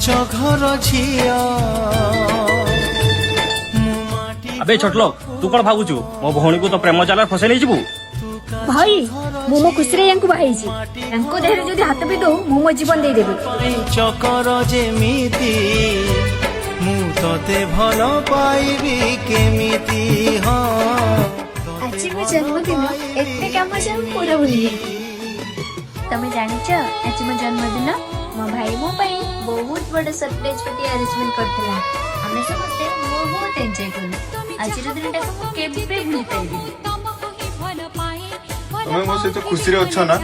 घर झिया अबे छोटलोक तू कौन भावुचु मो भौणी को तो प्रेम जाल फसे नहीं जीवु भाई मु मो खुशी रे यांकु बाहेजी यांको देहरे जदी हाथ भी दो मु मो जीवन दे देबी चकर जेमिति मु तते भलो पाइबी केमिति आज मो जन्मदिन एते काम से पूरा भूली तमे जानिच आज मो जन्मदिन मो भाई मो पाई बहुत बड़ सरप्राइज पार्टी अरेंजमेंट करथिला हमें समस्त बहुत एंजॉय करलु आज रो दिन को केबे भूली पाइबी तुम्हें मो सहित खुशी रे अछ ना।